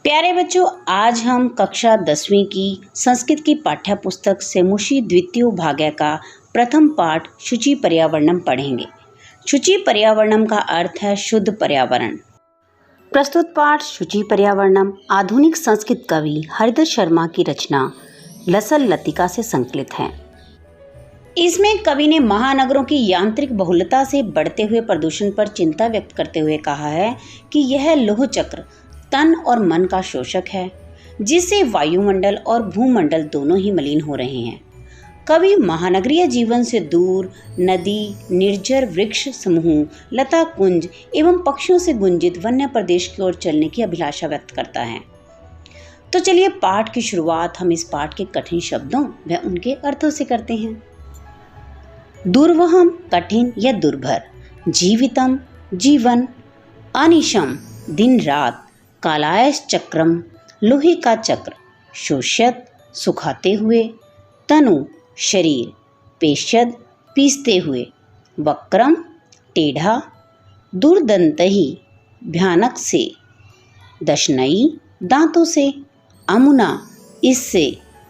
प्यारे बच्चों, आज हम कक्षा 10वीं की संस्कृत की पाठ्य पुस्तक सेमुषी द्वितीयो भाग्य का प्रथम पाठ शुचि पर्यावरणम पढ़ेंगे। शुचि पर्यावरणम का अर्थ है शुद्ध पर्यावरण। प्रस्तुत पाठ शुचि पर्यावरणम आधुनिक संस्कृत कवि हरिदत्त शर्मा की रचना लसल लतिका से संकलित है। इसमें कवि ने महानगरों की यांत्रिक बहुलता से बढ़ते हुए प्रदूषण पर चिंता व्यक्त करते हुए कहा है कि यह लोह चक्र तन और मन का शोषक है, जिससे वायुमंडल और भूमंडल दोनों ही मलिन हो रहे हैं। कवि महानगरीय जीवन से दूर नदी, निर्जर वृक्ष समूह, लता कुंज एवं पक्षियों से गुंजित वन्य प्रदेश की ओर चलने की अभिलाषा व्यक्त करता है। तो चलिए पाठ की शुरुआत हम इस पाठ के कठिन शब्दों व उनके अर्थों से करते हैं। दुर्वहम कठिन या दुर्भर, जीवितम जीवन, अनिशम दिन रात, कालायस चक्रम लोहे का चक्र, शोष्यत सुखाते हुए, तनु शरीर, पेशद पीसते हुए, वक्रम टेढ़ा, दुर्दंतही भयानक से, दशनई दांतों से, अमुना इससे,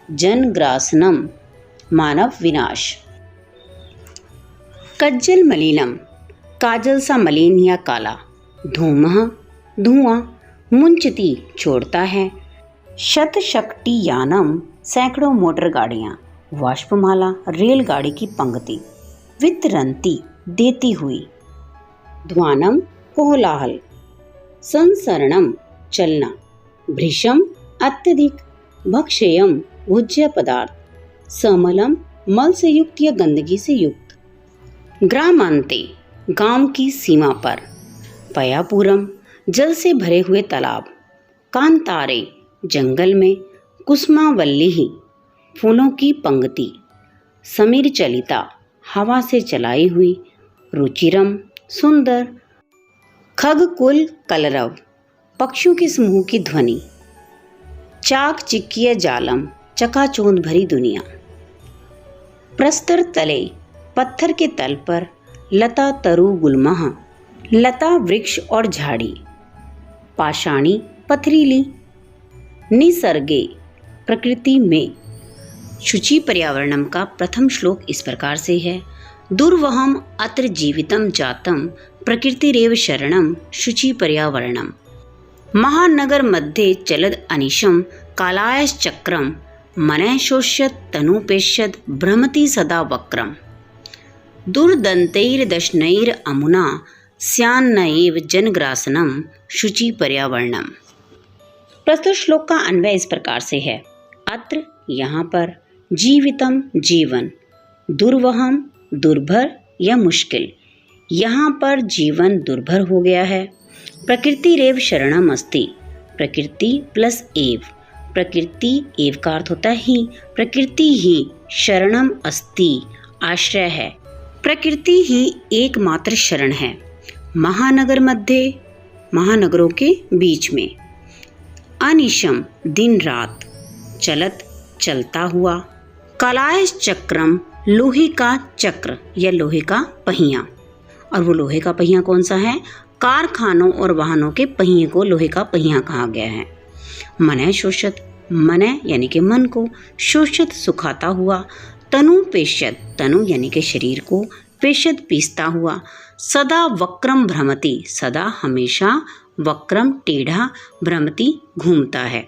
जनग्रासनम मानव विनाश। कज्जल मलिनम काजल सा मलिन या काला, धूमः धुआं, मुंचती छोड़ता है, शतशक्ति यानम सैकड़ों मोटर गाड़ियाँ, वाष्पमाला रेलगाड़ी की पंक्ति, वितरंती देती हुई, ध्वानम कोलाहल, संसरणम चलना, भृशम अत्यधिक, भक्षयम भोज्य पदार्थ, समलम मल से युक्त या गंदगी से युक्त, ग्रामांते गांव की सीमा पर, पयापुरम जल से भरे हुए तालाब, कांतारे जंगल में, कुसुमावल्ली फूलों की पंक्ति, समीर चलिता हवा से चलाई हुई, रुचिरम सुंदर, खगकुल कलरव पक्षियों के समूह की ध्वनि, चाक चिक्कीय जालम चकाचौंध भरी दुनिया, प्रस्तर तले पत्थर के तल पर, लता तरु गुलमह लता वृक्ष और झाड़ी, पाषाणी पथरीली, निसर्गे प्रकृति में। शुचि पर्यावरणम का प्रथम श्लोक इस प्रकार से है। दुर्वहम अत्र जीवितम जातम प्रकृतिरेव शरणम शुचि पर्यावरणम, महानगर मध्ये चलद अनिशम कालायस चक्रम, मनः शोष्यत तनुपेष्यद भ्रमति सदा वक्रम, दुर्दंतैर्दशनैर अमुना स्यान्नएव जनग्रासनम शुचि पर्यावरणम। प्रस्तुत श्लोक का अन्वय इस प्रकार से है। अत्र यहाँ पर, जीवितम जीवन, दुर्वहम दुर्भर या मुश्किल, यहाँ पर जीवन दुर्भर हो गया है। प्रकृतिरेव शरणम अस्ति, प्रकृति प्लस एव, प्रकृति एव का अर्थ होता है ही, प्रकृति ही शरणम अस्ति आश्रय है, प्रकृति ही एकमात्र शरण है। महानगर मध्य महानगरों के बीच में, अनिशम दिन रात, चलत चलता हुआ, कालायस चक्रम लोहे का चक्र या लोहे का पहिया, और वो लोहे का पहिया कौन सा है? कारखानों और वाहनों के पहिए को लोहे का पहिया कहा गया है। मनः शोषत, मनः यानी कि मन को, शोषित सुखाता हुआ, तनु पेशद, तनु यानी कि शरीर को, पेशद पीसता हुआ, सदा वक्रम भ्रमति, सदा हमेशा, वक्रम टेढ़ा, भ्रमति घूमता है।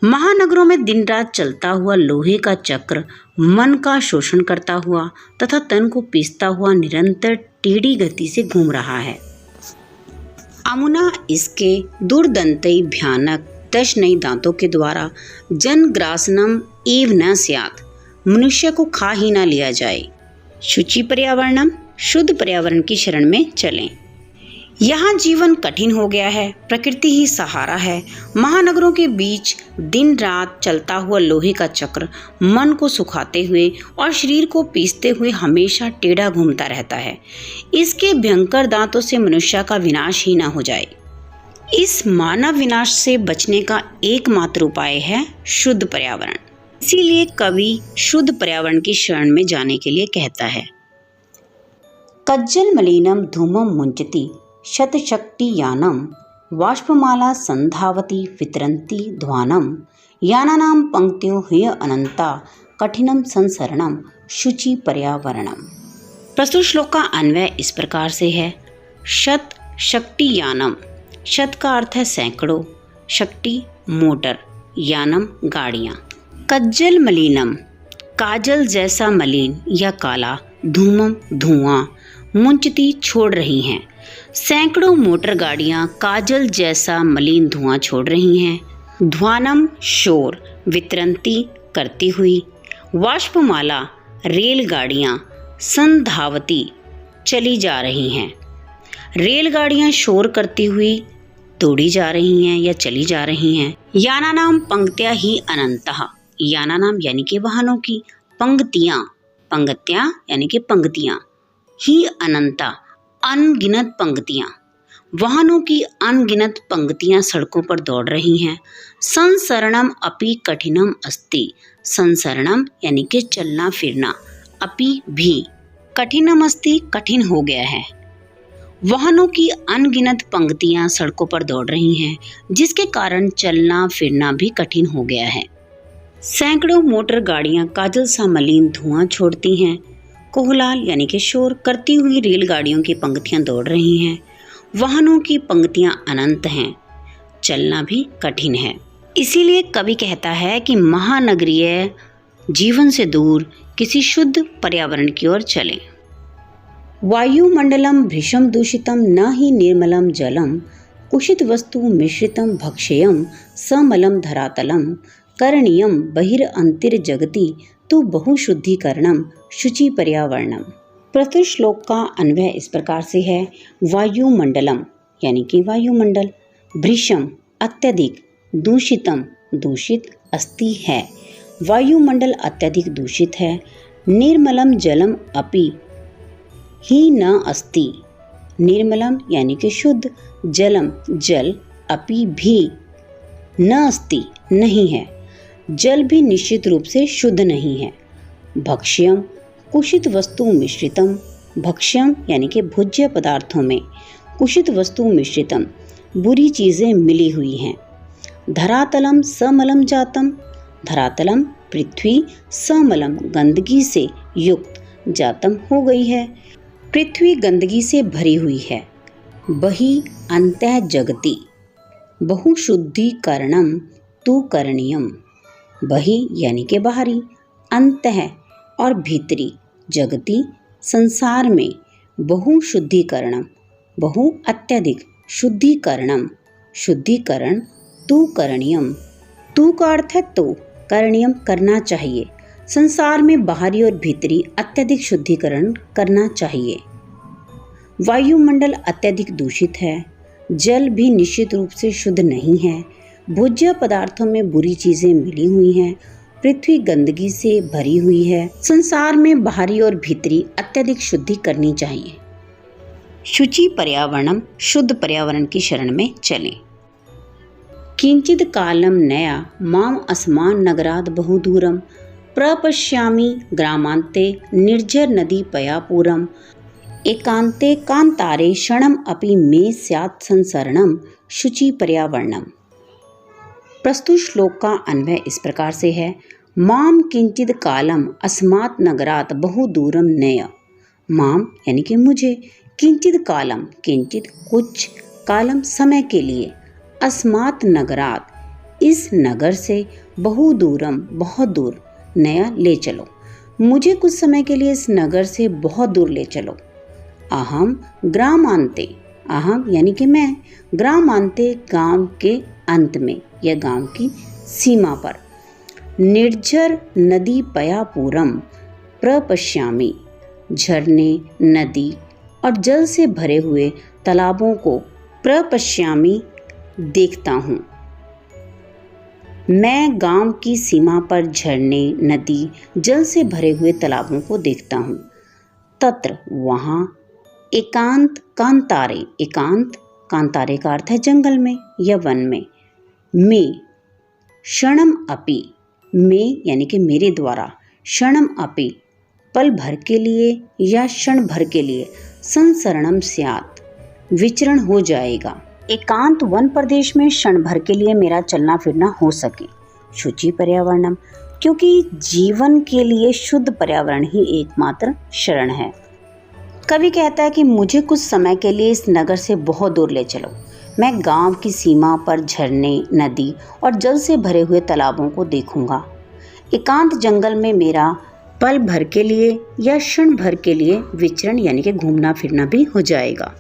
महानगरों में दिन रात चलता हुआ लोहे का चक्र मन का शोषण करता हुआ तथा तन को पीसता हुआ निरंतर टेढ़ी गति से घूम रहा है। अमुना इसके दुर्दंतई भयानक दशनई दांतों के द्वारा, जनग्रासनम एव न स्यात्, मनुष्य को खा ही ना लिया जाए। शुचि पर्यावरणम शुद्ध पर्यावरण की शरण में चलें। यहाँ जीवन कठिन हो गया है, प्रकृति ही सहारा है। महानगरों के बीच दिन रात चलता हुआ लोहे का चक्र मन को सुखाते हुए और शरीर को पीसते हुए हमेशा टेढ़ा घूमता रहता है। इसके भयंकर दांतों से मनुष्य का विनाश ही ना हो जाए। इस मानव विनाश से बचने का एकमात्र उपाय है शुद्ध पर्यावरण। इसीलिए कवि शुद्ध पर्यावरण की शरण में जाने के लिए कहता है। कज्जल मलिनम धूमम मुंचति शतशक्ति यानम वाष्पमाला संधावती वितरन्ती ध्वानं यानानां पंक्तियों ह्य अनंता कठिनम संसरणम शुचि पर्यावरणम। प्रस्तुत श्लोक का अन्वय इस प्रकार से है। शत शक्ति यानम, शत का अर्थ है सैकड़ों, शक्ति मोटर, यानम गाड़ियाँ। कज्जल मलिनम, काजल जैसा मलिन या काला, धूमम धुआं, मुंचती छोड़ रही हैं। सैकड़ों मोटर गाड़ियां काजल जैसा मलिन धुआं छोड़ रही हैं। ध्वानम शोर, वितरंती करती हुई, वाष्पमाला रेलगाड़ियां, संधावती चली जा रही हैं। रेलगाड़ियां शोर करती हुई दौड़ी जा रही हैं या चली जा रही हैं। यानानाम पंक्तियां ही अनंतः, यानानाम यानी कि वाहनों की, पंक्तियां, पंक्तियां यानी कि पंक्तियां, ही अनंता अनगिनत पंक्तियां, वाहनों की अनगिनत पंक्तियां सड़कों पर दौड़ रही हैं। संसरणम अपि कठिनम अस्ति, संसरणम यानी कि चलना फिरना, अपि भी, कठिनम अस्ति कठिन हो गया है। वाहनों की अनगिनत पंक्तियां सड़कों पर दौड़ रही हैं, जिसके कारण चलना फिरना भी कठिन हो गया है। सैकड़ों मोटर गाड़ियां काजल सा मलिन धुआं छोड़ती हैं। कोहलाल यानी कि शोर करती हुई रेलगाड़ियों की पंक्तियां दौड़ रही हैं। वाहनों की पंक्तियां अनंत हैं, चलना भी कठिन है। इसीलिए कवि कहता है कि महानगरीय जीवन से दूर किसी शुद्ध पर्यावरण की ओर चलें। वायुमंडलम भृशम दूषितम न ही निर्मलम जलम, कुषित वस्तु मिश्रितम भक्षेयम समलम धरातलम, करणीयम बहिरअंतर्जगति तु बहुशुद्धिकरणम शुचि पर्यावरणम। प्रस्तुत श्लोक का अन्वय इस प्रकार से है। वायुमंडलम यानी कि वायुमंडल, भृशम अत्यधिक, दूषितम दूषित, अस्ति है, वायुमंडल अत्यधिक दूषित है। निर्मलम जलम अपि ही न अस्ति, निर्मलम यानी कि शुद्ध, जलम जल, अपि भी, न अस्ति नहीं है, जल भी निश्चित रूप से शुद्ध नहीं है। भक्ष्यम कुषित वस्तु मिश्रितम, भक्ष्यम यानी कि भोज्य पदार्थों में, कुषित वस्तु मिश्रितम बुरी चीज़ें मिली हुई हैं। धरातलम समलम जातम, धरातलम पृथ्वी, समलम गंदगी से युक्त, जातम हो गई है, पृथ्वी गंदगी से भरी हुई है। बहि अंतः जगति, बहुशुद्धिकरणम तु करणीयम, बहि यानी के बाहरी, अंतः और भीतरी, जगति संसार में, बहुशुद्धिकरणम बहु अत्यधिक, शुद्धिकरणम शुद्धिकरण, तु करणीयम, तु का अर्थ है तो, करणीयम करना चाहिए, संसार में बाहरी और भीतरी अत्यधिक शुद्धिकरण करना चाहिए। वायुमंडल अत्यधिक दूषित है, जल भी निश्चित रूप से शुद्ध नहीं है, भोज्य पदार्थों में बुरी चीजें मिली हुई हैं, पृथ्वी गंदगी से भरी हुई है, संसार में बाहरी और भीतरी अत्यधिक शुद्धि करनी चाहिए। शुचि पर्यावरणम, शुद्ध पर्यावरण की शरण में चलें। किंचित कालम नया माम अस्मान नगराद बहुदूरम, प्रपश्यामि ग्रामांते निर्जर नदी पयापूरम, एकांते कांतारे क्षणम अपि मे स्यात् संसरणम शुचि पर्यावरणम। प्रस्तुत श्लोक का अन्वय इस प्रकार से है। माम किंचित कालम अस्मात् नगरात बहुदूरम नय, माम यानी कि मुझे, किंचित कालम किंचित कुछ, कालम समय के लिए, अस्मात् नगरात इस नगर से, बहुदूरम बहुत दूर, नया ले चलो, मुझे कुछ समय के लिए इस नगर से बहुत दूर ले चलो। अहम ग्रामांते, अहम यानी कि मैं, ग्रामांते गांव के अंत में या गांव की सीमा पर, निर्जर नदी पयापूरम प्रपश्यामि, झरने नदी और जल से भरे हुए तालाबों को प्रपश्यामि देखता हूँ। मैं गांव की सीमा पर झरने नदी जल से भरे हुए तालाबों को देखता हूँ। तत्र वहाँ, एकांत कांतारे, एकांत कांतारे का अर्थ है जंगल में या वन में, में क्षणम अपि, में यानी कि मेरे द्वारा, क्षणम अपि पल भर के लिए या क्षण भर के लिए, संसरणम स्यात् विचरण हो जाएगा, एकांत वन प्रदेश में क्षण भर के लिए मेरा चलना फिरना हो सके। शुचि पर्यावरणम, क्योंकि जीवन के लिए शुद्ध पर्यावरण ही एकमात्र शरण है। कवि कहता है कि मुझे कुछ समय के लिए इस नगर से बहुत दूर ले चलो। मैं गांव की सीमा पर झरने, नदी और जल से भरे हुए तालाबों को देखूंगा। एकांत जंगल में मेरा पल भर के लिए या क्षण भर के लिए विचरण यानी कि घूमना फिरना भी हो जाएगा।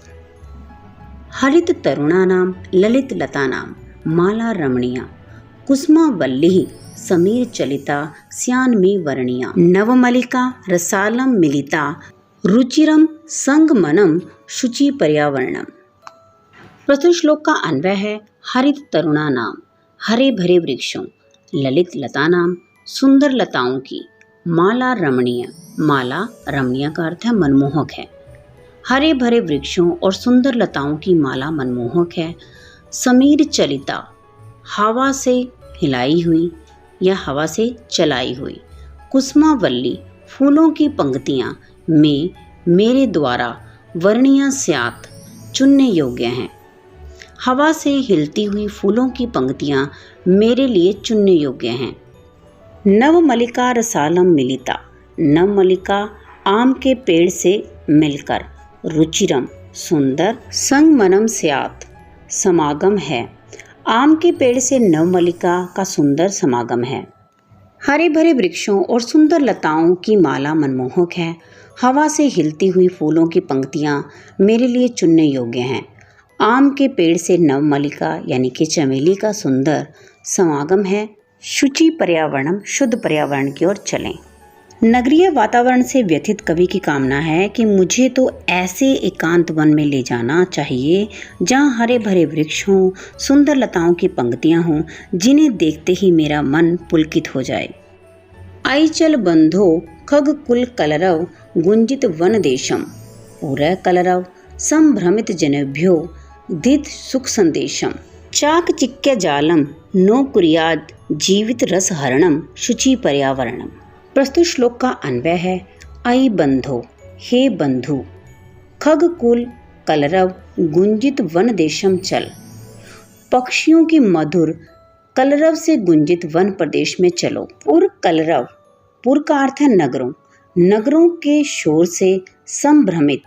हरित तरुणानाम ललित लतानाम माला रमणीया कुसुमावल्ली समीर चलिता स्यान्मी वर्णिया नवमलिका रसालम मिलिता रुचिरम संगमनम शुचि पर्यावरणम। प्रस्तुत श्लोक का अन्वय है हरित तरुणानाम, हरे भरे वृक्षों, ललित लतानाम, सुंदर लताओं की, माला रमणीय, माला रमणीय का अर्थ है मनमोहक है। हरे भरे वृक्षों और सुंदर लताओं की माला मनमोहक है। समीर चलिता, हवा से हिलाई हुई या हवा से चलाई हुई। कुसुमावल्ली, फूलों की पंक्तियाँ में मेरे द्वारा वर्णिया स्यात, चुनने योग्य हैं। हवा से हिलती हुई फूलों की पंक्तियाँ मेरे लिए चुनने योग्य हैं। नवमलिका रसालम मिलिता, नवमलिका आम के पेड़ से मिलकर, रुचिरम सुंदर, संगमनम स्यात समागम है। आम के पेड़ से नवमलिका का सुंदर समागम है। हरे भरे वृक्षों और सुंदर लताओं की माला मनमोहक है। हवा से हिलती हुई फूलों की पंक्तियाँ मेरे लिए चुनने योग्य हैं। आम के पेड़ से नवमलिका यानी कि चमेली का सुंदर समागम है। शुचि पर्यावरणम, शुद्ध पर्यावरण की ओर चलें। नगरीय वातावरण से व्यथित कवि की कामना है कि मुझे तो ऐसे एकांत वन में ले जाना चाहिए जहाँ हरे भरे वृक्ष हों, सुंदर लताओं की पंक्तियाँ हों, जिन्हें देखते ही मेरा मन पुलकित हो जाए। आई चल बंधो खग कुल कलरव गुंजित वन देशम, पूरा कलरव संभ्रमित जनेभ्यो दित सुख संदेशम। चाक चिक्य जालम नो कुर्याद जीवित रस हरणम शुचि पर्यावरणम। प्रस्तुत श्लोक का अन्वय है आई बंधो, हे बंधु, खग कुल कलरव गुंजित वन देशम चल, पक्षियों की मधुर कलरव से गुंजित वन प्रदेश में चलो। पुर कलरव, पुर का अर्थ है नगरों, नगरों के शोर से संभ्रमित,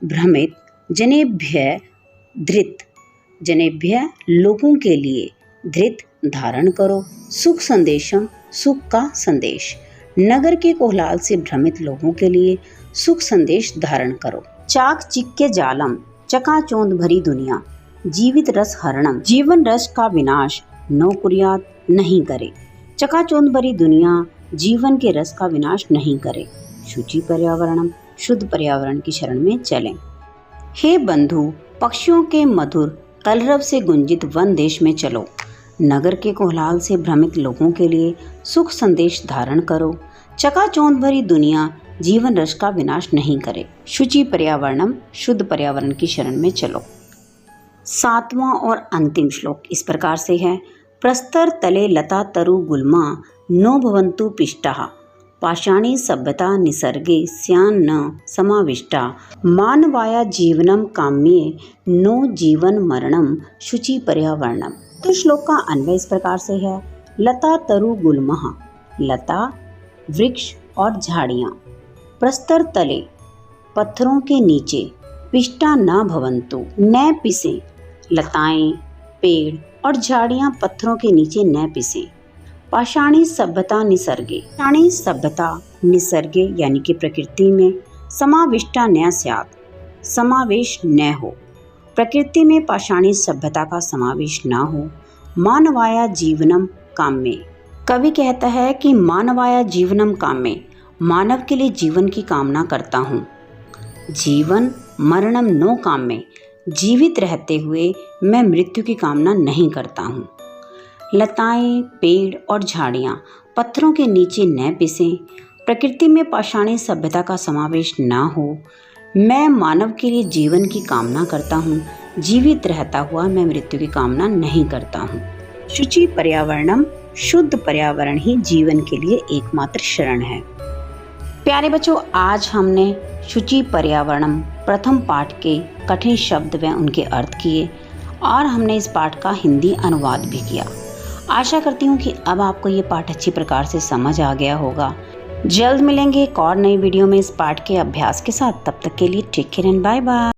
भ्रमित, जनेभ्य धृत, जनेभ्य लोगों के लिए, धृत धारण करो, सुख संदेशम सुख का संदेश, नगर के कोलाहल से भ्रमित लोगों के लिए सुख संदेश धारण करो। चाक चिक्के जालम, चकाचौंध भरी दुनिया, जीवित रस हरणम, जीवन रस का विनाश, नो कुर्यात नहीं करे। चकाचौंध भरी दुनिया जीवन के रस का विनाश नहीं करे। शुचि पर्यावरणम, शुद्ध पर्यावरण की शरण में चलें। हे बंधु, पक्षियों के मधुर कलरव से गुंजित वन देश में चलो, नगर के कोलाहल से भ्रमित लोगों के लिए सुख संदेश धारण करो। चकाचौंध भरी दुनिया जीवन रस का विनाश नहीं करे। शुचि पर्यावरणम, शुद्ध पर्यावरण की शरण में चलो। 7वां और अंतिम श्लोक इस प्रकार से है। प्रस्तर तले लता तरु गुल्मा नो भवन्तु पिष्टाः, पाषाणी सभ्यता निसर्गे स्यान् न समाविष्टा, मानवाया जीवनम काम्ये नो जीवन मरणम शुचि पर्यावरणम। तो श्लोक का अन्वय इस प्रकार से है। लता तरु गुल्मः, लता वृक्ष और झाड़ियाँ, प्रस्तर तले पत्थरों के नीचे, पिष्टा न भवन्तु न पिसें, लताएं पेड़ और झाड़ियाँ पत्थरों के नीचे न पिसें। पाषाणी सभ्यता निसर्गे, पाषाणी सभ्यता निसर्गे यानी कि प्रकृति में, समाविष्टा न स्यात्, समावेश न हो, प्रकृति में पाषाणी सभ्यता का समावेश न हो। मानवाया जीवनम काम्ये, कवि कहता है कि मानवाया जीवनम काम्ये, मानव के लिए जीवन की कामना करता हूँ। जीवन मरणम नो काम्ये, जीवित रहते हुए मैं मृत्यु की कामना नहीं करता हूँ। लताएं पेड़ और झाड़ियाँ पत्थरों के नीचे न पिसें, प्रकृति में पाषाणी सभ्यता का समावेश न हो। मैं मानव के लिए जीवन की कामना करता हूँ, जीवित रहता हुआ मैं मृत्यु की कामना नहीं करता हूँ। शुचि पर्यावरणम, शुद्ध पर्यावरण ही जीवन के लिए एकमात्र शरण है। प्यारे बच्चों, आज हमने शुचि पर्यावरणम प्रथम पाठ के कठिन शब्द व उनके अर्थ किए। और हमने इस पाठ का हिंदी अनुवाद भी किया। आशा करती हूँ कि अब आपको ये पाठ अच्छी प्रकार से समझ आ गया होगा। जल्द मिलेंगे एक और नई वीडियो में इस पाठ के अभ्यास के साथ। तब तक के लिए take care and bye bye.